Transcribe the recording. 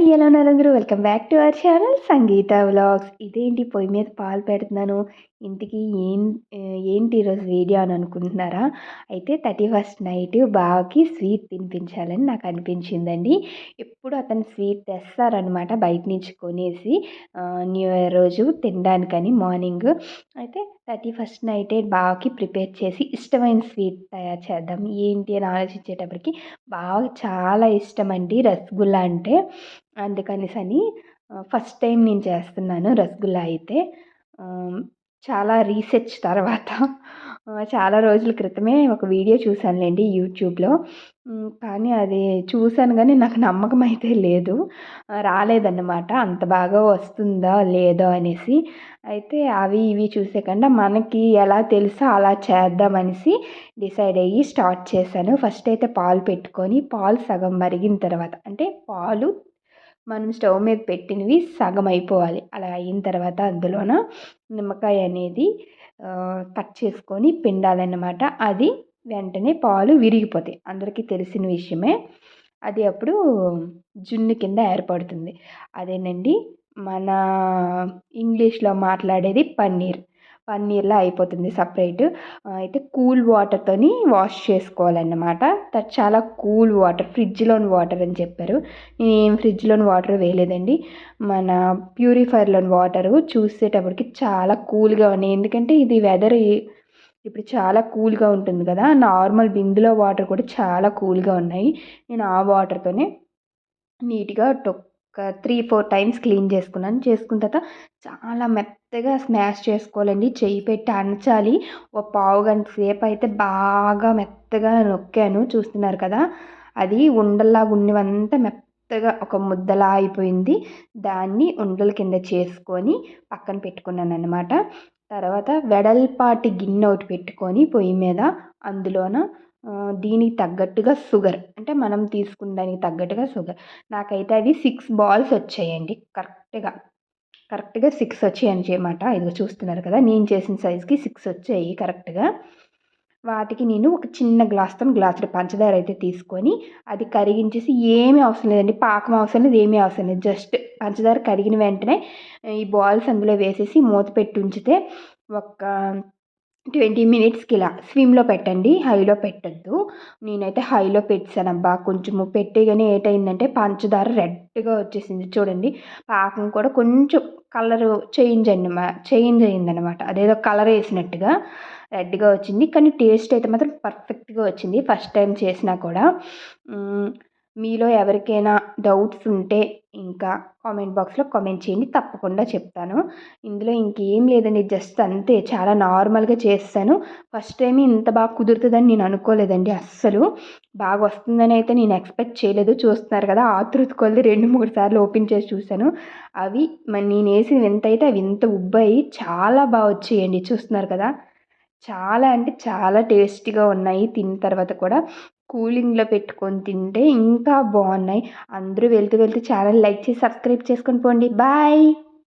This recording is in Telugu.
ఎలా ఉన్నారు అందరూ? Welcome back to our channel Sangeetha vlogs. ఇదేంటి పొయ్యి మీద పాలు పెడుతున్నాను, ఇంటికి ఏంటి ఈరోజు వీడియో అని అనుకుంటున్నారా? అయితే 31st నైట్ బావకి స్వీట్ తినిపించాలని నాకు అనిపించిందండి. ఎప్పుడు అతను స్వీట్ తెస్తారనమాట బయట నుంచి కొనేసి న్యూ ఇయర్ రోజు తినడానికని మార్నింగ్. అయితే 31st నైటే బావకి ప్రిపేర్ చేసి ఇష్టమైన స్వీట్ తయారు చేద్దాం ఏంటి అని ఆలోచించేటప్పటికి బావకి చాలా ఇష్టం అండి రసగుల్లా అంటే. అందుకనేసని ఫస్ట్ టైం నేను చేస్తున్నాను రసగుల్లా అయితే. చాలా రీసెర్చ్ తర్వాత చాలా రోజుల క్రితమే ఒక వీడియో చూశానులెండి యూట్యూబ్‌లో. కానీ అది చూశాను గానీ నాకు నమ్మకం అయితే లేదు. రాలేదన్నమాట. అంత బాగా వస్తుందా లేదో అనేసి. అయితే అవి ఇవి చూసే కన్నా మనకి ఎలా తెలుసో అలా చేద్దామనేసి డిసైడ్ అయ్యి స్టార్ట్ చేశాను. ఫస్ట్ అయితే పాలు పెట్టుకొని పాలు సగం మరిగిన తర్వాత అంటే పాలు మనం స్టవ్ మీద పెట్టినవి సగం అయిపోవాలి. అలా అయిన తర్వాత అందులోన నిమ్మకాయ అనేది కట్ చేసుకొని పిండాలన్నమాట. అది వెంటనే పాలు విరిగిపోతాయి. అందరికీ తెలిసిన విషయమే. అది అప్పుడు జున్ను కింద ఏర్పడుతుంది. అదేనండి మన ఇంగ్లీష్‌లో మాట్లాడేది పన్నీర్. పన్నీర్‌లా అయిపోతుంది సపరేట్. అయితే కూల్ వాటర్‌తోని వాష్ చేసుకోవాలన్నమాట. చాలా కూల్ వాటర్, ఫ్రిడ్జ్‌లోని వాటర్ అని చెప్పారు. నేనేం ఫ్రిడ్జ్‌లోని వాటర్ వేయలేదండి. మన ప్యూరిఫైర్‌లోని వాటరు చూసేటప్పటికి చాలా కూల్‌గా ఉన్నాయి. ఎందుకంటే ఇది వెదర్ ఇప్పుడు చాలా కూల్‌గా ఉంటుంది కదా! నార్మల్ బిందెలో వాటర్ కూడా చాలా కూల్‌గా ఉన్నాయి. నేను ఆ వాటర్‌తోనే నీట్‌గా ఒక 3, 4 టైమ్స్ క్లీన్ చేసుకున్నాను. చేసుకున్న తర్వాత చాలా మెత్తగా స్మాష్ చేసుకోవాలండి. చెయ్యి పెట్టి అణచాలి. ఒక పావుగంట సేపు అయితే బాగా మెత్తగా నొక్కాను. చూస్తున్నారు కదా! అది ఉండల్లాగా ఉన్నవంతా మెత్తగా ఒక ముద్దలా అయిపోయింది. దాన్ని ఉండల కింద చేసుకొని పక్కన పెట్టుకున్నానన్నమాట. తర్వాత వెడల్పాటి గిన్నె ఒకటి పెట్టుకొని పొయ్యి మీద అందులోన దీనికి తగ్గట్టుగా షుగర్ అంటే మనం తీసుకున్న దానికి తగ్గట్టుగా షుగర్. నాకైతే అవి 6 బాల్స్ వచ్చాయండి కరెక్ట్‌గా. 6 వచ్చాయన్నమాట. ఇదిగో చూస్తున్నారు కదా! నేను చేసిన సైజ్‌కి 6 వచ్చాయి కరెక్ట్‌గా. వాటికి నేను ఒక చిన్న గ్లాస్‌తోని గ్లాసుడు పంచదార అయితే తీసుకొని అది కరిగించేసి ఏమీ అవసరం లేదండి. పాకం అవసరం లేదు, ఏమీ అవసరం లేదు. జస్ట్ పంచదార కరిగిన వెంటనే ఈ బాల్స్ అందులో వేసేసి మూత పెట్టి ఉంచితే ఒక 20 మినిట్స్‌కి ఇలా స్విమ్‌లో పెట్టండి. హైలో పెట్టొద్దు. నేనైతే హైలో పెట్టేసానబ్బా! కొంచెము పెట్టేయగానే ఏటయిందంటే పంచదార రెడ్‌గా వచ్చేసింది చూడండి. పాకం కూడా కొంచెం కలరు చేంజ్ అయిందనమాట. అదేదో కలర్ ఏసినట్టుగా రెడ్‌గా వచ్చింది. కానీ టేస్ట్ అయితే మాత్రం పర్ఫెక్ట్‌గా వచ్చింది. ఫస్ట్ టైం చేసినా కూడా. మీలో ఎవరికైనా డౌట్స్ ఉంటే ఇంకా కామెంట్ బాక్స్‌లో కామెంట్ చేయండి. తప్పకుండా చెప్తాను. ఇందులో ఇంకేం లేదండి. జస్ట్ అంతే చాలా నార్మల్‌గా చేసేసాను. ఫస్ట్ టైమే ఇంత బాగా కుదురుతదని నేను అనుకోలేదండి అస్సలు. బాగా వస్తుందని అయితే నేను ఎక్స్‌పెక్ట్ చేయలేదు. చూస్తున్నారు కదా! ఆతృత కొద్దీ 2, 3 సార్లు ఓపెన్ చేసి చూసాను. అవి నేనేసిన వింతైతే అవి ఇంత ఉబ్బాయి చాలా వచ్చాయండి. చూస్తున్నారు కదా! చాలా అంటే చాలా టేస్టీగా ఉన్నాయి. తిన్న తర్వాత కూడా కూలింగ్‌లో పెట్టుకొని తింటే ఇంకా బావున్నాయి. అందరూ వెళ్తూ ఛానల్ లైక్ చేసి సబ్స్క్రైబ్ చేసుకొని పోండి. బాయ్.